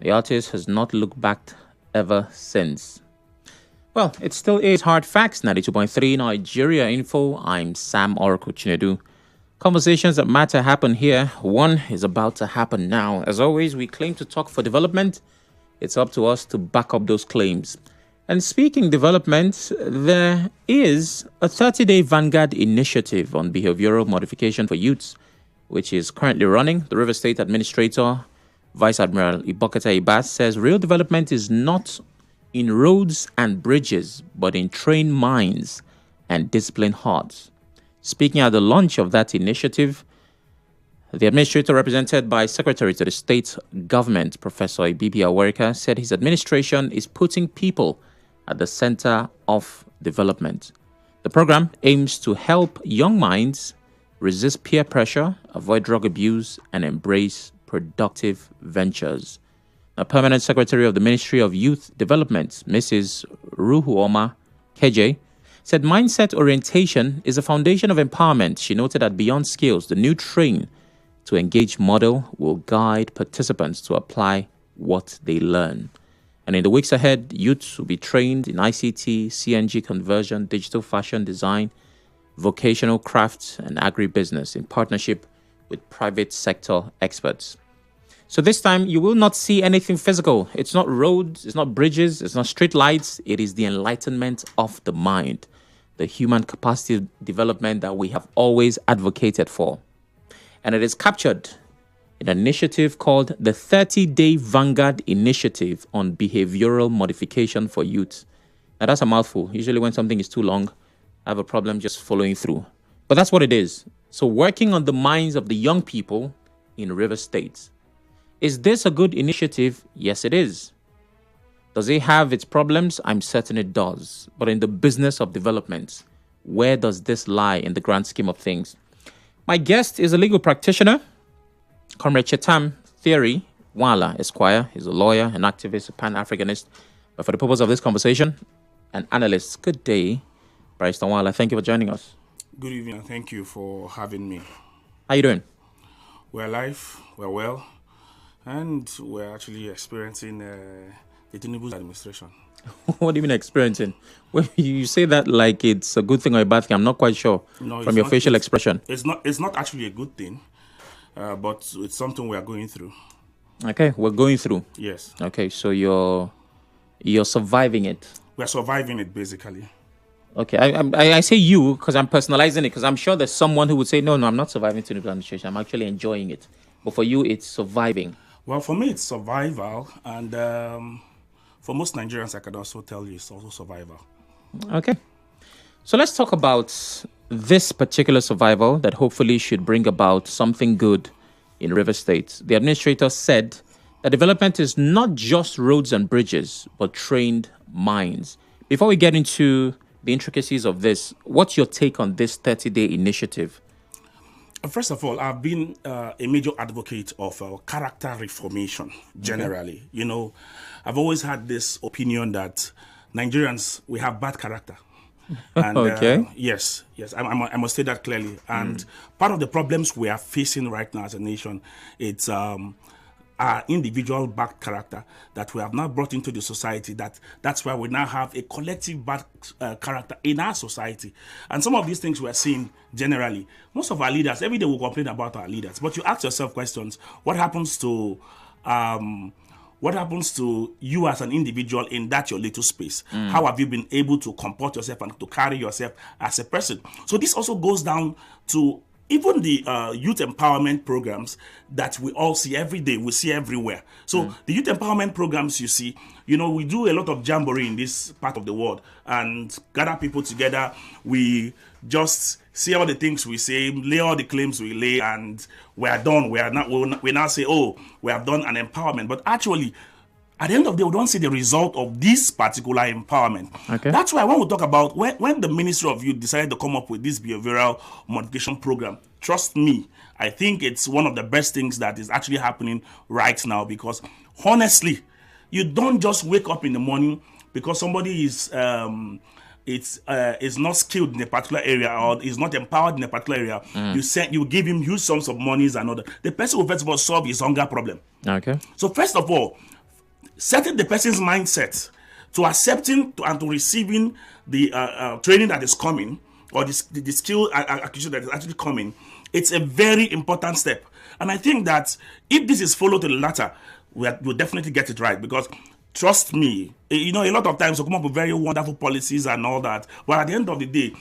The artist has not looked back ever since. Well, it still is Hard Facts, 92.3 Nigeria Info. I'm Sam Chinedu. Conversations that matter happen here. One is about to happen now. As always, we claim to talk for development. It's up to us to back up those claims. And speaking development, there is a 30-day Vanguard initiative on behavioral modification for youths, which is currently running. The River State Administrator, Vice Admiral Ibokata Ibas, says real development is not in roads and bridges, but in trained minds and disciplined hearts. Speaking at the launch of that initiative, the administrator, represented by Secretary to the State Government, Professor Ibibi Awerika, said his administration is putting people at the center of development. The program aims to help young minds resist peer pressure, avoid drug abuse, and embrace productive ventures. A permanent secretary of the Ministry of Youth Development, Mrs. Ruhuoma Keje, said mindset orientation is a foundation of empowerment. She noted that beyond skills, the new train to engage model will guide participants to apply what they learn. And in the weeks ahead, youths will be trained in ICT, CNG conversion, digital fashion design, vocational crafts, and agribusiness in partnership with private sector experts. So this time, you will not see anything physical. It's not roads, it's not bridges, it's not street lights. It is the enlightenment of the mind, the human capacity development that we have always advocated for. And it is captured in an initiative called the 30-Day Vanguard Initiative on Behavioral Modification for Youth. Now, that's a mouthful. Usually when something is too long, I have a problem just following through. But that's what it is. So working on the minds of the young people in River State. Is this a good initiative? Yes, it is. Does it have its problems? I'm certain it does. But in the business of development, where does this lie in the grand scheme of things? My guest is a legal practitioner, Comrade Chetam, Thierry, Nwala, Esquire. He's a lawyer, an activist, a Pan-Africanist. But for the purpose of this conversation, an analyst. Good day, Barrister Nwala. Thank you for joining us. Good evening, and thank you for having me. How you doing? We're alive, we're well, and we're actually experiencing the Tinubu's administration. What do you mean experiencing? Well, you say that like it's a good thing or a bad thing. I'm not quite sure from your facial expression. It's not actually a good thing, but it's something we are going through. Okay, we're going through. Yes. Okay, so you're surviving it. We're surviving it, basically. Okay, I say you because I'm personalizing it, because I'm sure there's someone who would say, no, I'm not surviving Tinubu's administration. I'm actually enjoying it. But for you, it's surviving. Well, for me, it's survival, and for most Nigerians, I can also tell you it's also survival. Okay. So let's talk about this particular survival that hopefully should bring about something good in River State. The administrator said that development is not just roads and bridges, but trained minds. Before we get into the intricacies of this, what's your take on this 30-day initiative? First of all, I've been a major advocate of character reformation, generally. Okay. You know, I've always had this opinion that Nigerians, we have bad character. And, okay. Yes, I must say that clearly. And part of the problems we are facing right now as a nation, it's our individual bad character that we have now brought into the society. That's why we now have a collective bad character in our society. And some of these things we're seeing generally. Most of our leaders, every day we complain about our leaders. But you ask yourself questions, what happens to you as an individual in that your little space? How have you been able to comport yourself and to carry yourself as a person? So this also goes down to even the youth empowerment programs that we all see every day, we see everywhere. So the youth empowerment programs, you see, you know, we do a lot of jamboree in this part of the world and gather people together. We just say all the things we say, lay all the claims we lay, and we're done. We now say, oh, we have done an empowerment. But actually, at the end of the day, we don't see the result of this particular empowerment. Okay. That's why when we talk about when the Ministry of Youth decided to come up with this behavioral modification program, trust me, I think it's one of the best things that is actually happening right now, because honestly, you don't just wake up in the morning because somebody is not skilled in a particular area or is not empowered in a particular area. You give him huge sums of monies and all that. The person will first of all solve his hunger problem. Okay. So first of all, setting the person's mindset to accepting and to receiving the training that is coming, or the skill acquisition that is actually coming, it's a very important step. And I think that if this is followed to the latter, we'll definitely get it right. Because trust me, a lot of times we come up with very wonderful policies and all that, but at the end of the day,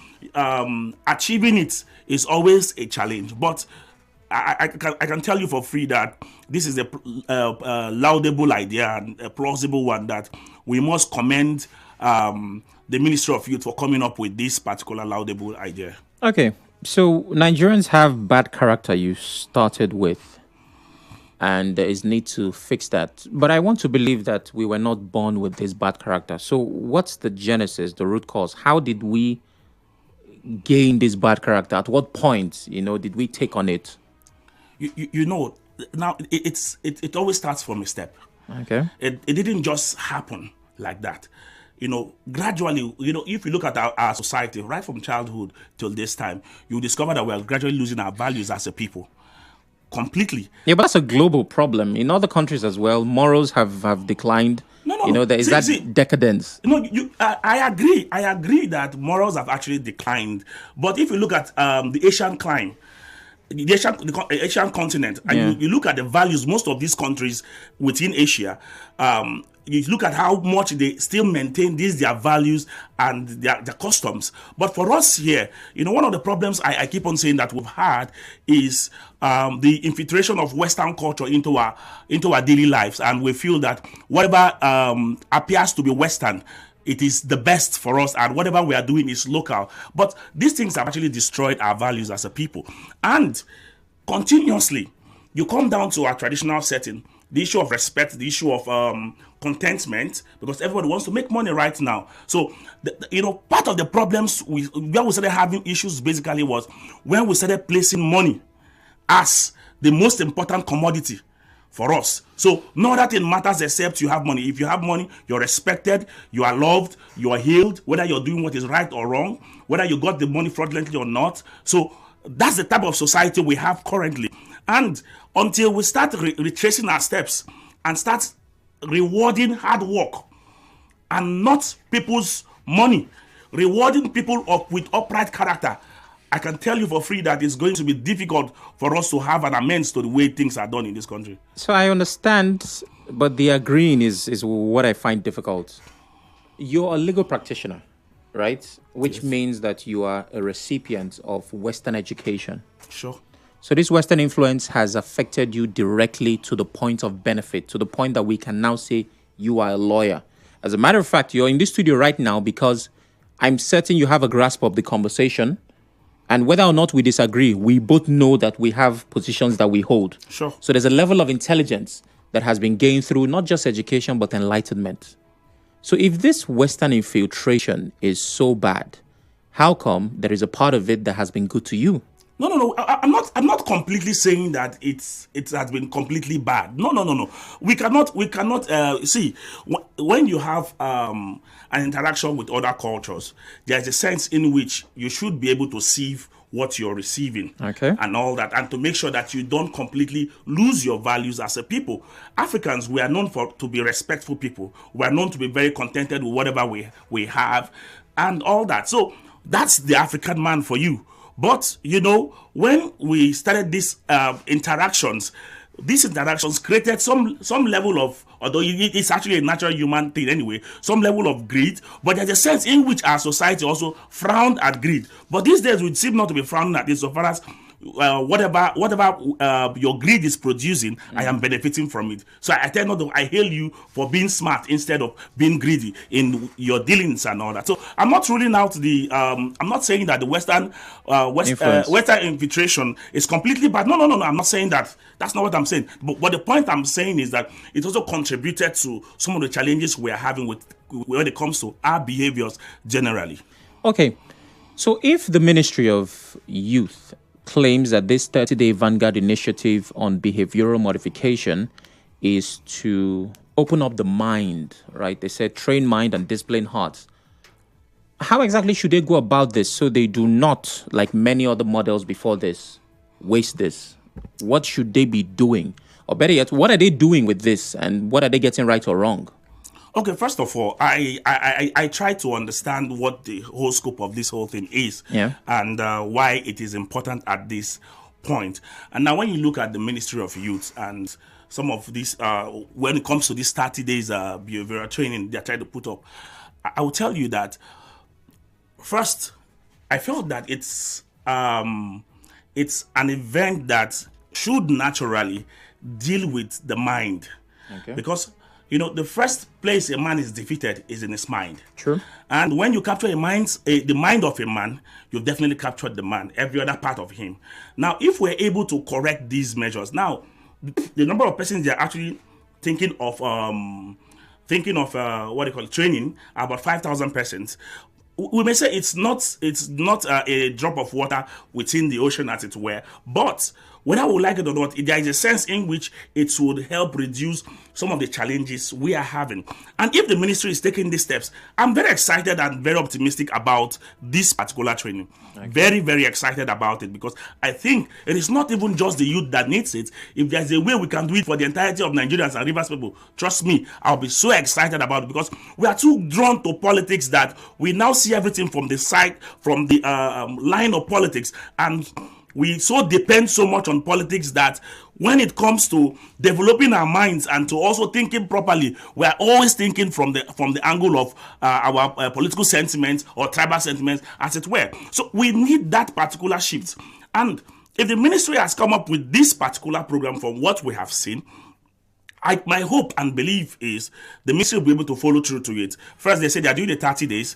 achieving it is always a challenge. But I can tell you for free that this is a laudable idea and a plausible one that we must commend the Ministry of Youth for coming up with this particular laudable idea. Okay, so Nigerians have bad character, you started with, and there is need to fix that. But I want to believe that we were not born with this bad character. So what's the genesis, the root cause? How did we gain this bad character? At what point, did we take on it? Now it always starts from a step. Okay. It didn't just happen like that. Gradually, if you look at our society, right from childhood till this time, you discover that we are gradually losing our values as a people. Completely. Yeah, but that's a global problem. In other countries as well, morals have declined. No. There is that decadence. I agree. I agree that morals have actually declined. But if you look at the Asian climb, the Asian continent, and you look at the values, most of these countries within Asia, you look at how much they still maintain their values and their customs. But for us here, one of the problems I keep on saying that we've had is the infiltration of Western culture into our daily lives, and we feel that whatever appears to be Western, it is the best for us, and whatever we are doing is local. But these things have actually destroyed our values as a people. And continuously, you come down to our traditional setting, the issue of respect, the issue of contentment, because everybody wants to make money right now. So, part of the problems where we started having issues basically was when we started placing money as the most important commodity for us. So no other thing matters except you have money. If you have money, you're respected, you are loved, you are healed, whether you're doing what is right or wrong, whether you got the money fraudulently or not. So that's the type of society we have currently. And until we start retracing our steps and start rewarding hard work and not people's money, rewarding people with upright character, I can tell you for free that it's going to be difficult for us to have an amends to the way things are done in this country. So I understand, but the agreeing is what I find difficult. You're a legal practitioner, right? Which means that you are a recipient of Western education. Sure. So this Western influence has affected you directly to the point of benefit, to the point that we can now say you are a lawyer. As a matter of fact, you're in this studio right now because I'm certain you have a grasp of the conversation. And whether or not we disagree, we both know that we have positions that we hold. Sure. So there's a level of intelligence that has been gained through not just education, but enlightenment. So if this Western infiltration is so bad, how come there is a part of it that has been good to you? No. I'm not completely saying that it has been completely bad. No. We cannot see when you have an interaction with other cultures. There's a sense in which you should be able to sieve what you're receiving, okay, and all that, and to make sure that you don't completely lose your values as a people. Africans, we are known to be respectful people. We are known to be very contented with whatever we have, and all that. So that's the African man for you. But, when we started these interactions created some level of, although it's actually a natural human thing anyway, some level of greed. But there's a sense in which our society also frowned at greed. But these days we seem not to be frowning at this, so far as whatever your greed is producing, I am benefiting from it. So I tell not I hail you for being smart instead of being greedy in your dealings and all that. So I'm not ruling out I'm not saying that the Western infiltration is completely bad. No. I'm not saying that. That's not what I'm saying. But the point I'm saying is that it also contributed to some of the challenges we are having when it comes to our behaviors generally. Okay. So if the Ministry of Youth claims that this 30-day Vanguard initiative on behavioral modification is to open up the mind, right? They said train mind and discipline hearts. How exactly should they go about this so they do not, like many other models before this, waste this? What should they be doing? Or better yet, what are they doing with this and what are they getting right or wrong? Okay, first of all, I try to understand what the whole scope of this whole thing is, and why it is important at this point. And now when you look at the Ministry of Youth and some of these, when it comes to these 30 days behavioral training they're trying to put up, I will tell you that, first, I felt that it's an event that should naturally deal with the mind. Because the first place a man is defeated is in his mind. True. And when you capture the mind of a man, you've definitely captured the man, every other part of him. Now, if we're able to correct these measures, now, the number of persons they're actually thinking of training, about 5,000 persons. We may say it's not a drop of water within the ocean, as it were, but whether we like it or not, there is a sense in which it would help reduce some of the challenges we are having. And if the ministry is taking these steps, I'm very excited and very optimistic about this particular training. Very, very excited about it, because I think it is not even just the youth that needs it. If there's a way we can do it for the entirety of Nigerians and Rivers people, trust me, I'll be so excited about it, because we are too drawn to politics that we now see everything from the side, from the line of politics, and we so depend so much on politics that when it comes to developing our minds and to also thinking properly, we are always thinking from the angle of our political sentiments or tribal sentiments, as it were. So we need that particular shift. And if the ministry has come up with this particular program from what we have seen, my hope and belief is the ministry will be able to follow through to it. First, they say they are doing the 30 days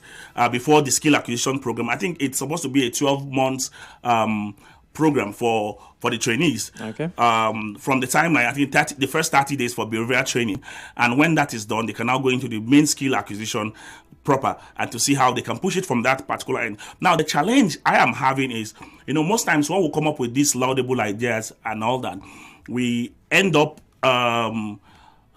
before the skill acquisition program. I think it's supposed to be a 12 months program for the trainees. From the timeline, I think the first 30 days for behavioral training, and when that is done, they can now go into the main skill acquisition proper and to see how they can push it from that particular end. Now, the challenge I am having is, most times when we come up with these laudable ideas and all that, we end up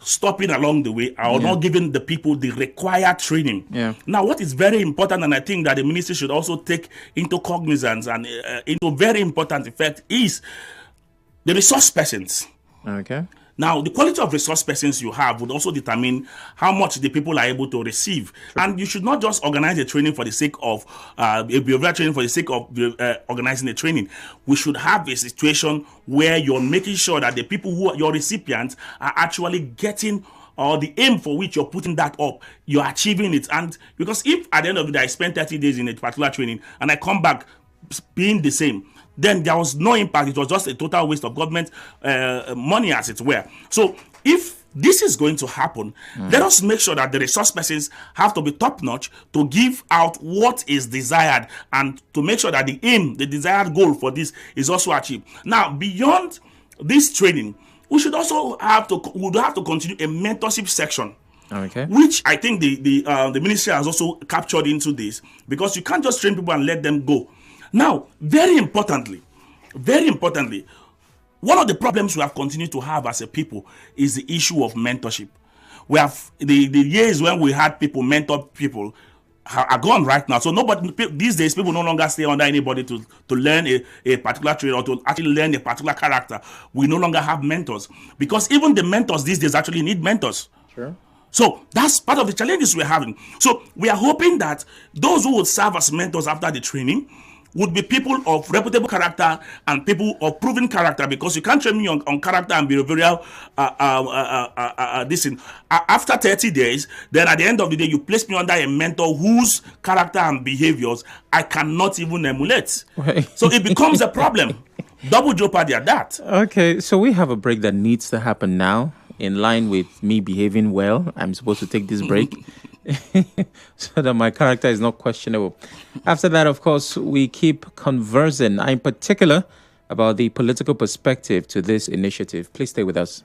stopping along the way or not giving the people the required training. Now, what is very important, and I think that the ministry should also take into cognizance and into very important effect, is the resource persons. Now, the quality of resource persons you have would also determine how much the people are able to receive. And you should not just organize a training for the sake of behavioral training for the sake of organizing the training. We should have a situation where you're making sure that the people who are your recipients are actually getting or the aim for which you're putting that up, you're achieving it. And because if at the end of the day I spend 30 days in a particular training and I come back being the same, then there was no impact. It was just a total waste of government money, as it were. So if this is going to happen, let us make sure that the resource persons have to be top-notch to give out what is desired and to make sure that the aim, the desired goal for this is also achieved. Now, beyond this training, we should also have to continue a mentorship section. Which I think the ministry has also captured into this, because you can't just train people and let them go. Now, very importantly, one of the problems we have continued to have as a people is the issue of mentorship. We have the years when we had people mentor people are gone right now. So these days, people no longer stay under anybody to learn a particular trade or to actually learn a particular character. We no longer have mentors, because even the mentors these days actually need mentors. So that's part of the challenges we're having. So we are hoping that those who will serve as mentors after the training would be people of reputable character and people of proven character, because you can't train me on character and behavioral after 30 days, then at the end of the day you place me under a mentor whose character and behaviors I cannot even emulate. So it becomes a problem. Double jeopardy at that. Okay, so we have a break that needs to happen now. In line with me behaving well, I'm supposed to take this break so that my character is not questionable. After that, of course, we keep conversing, in particular about the political perspective to this initiative. Please stay with us.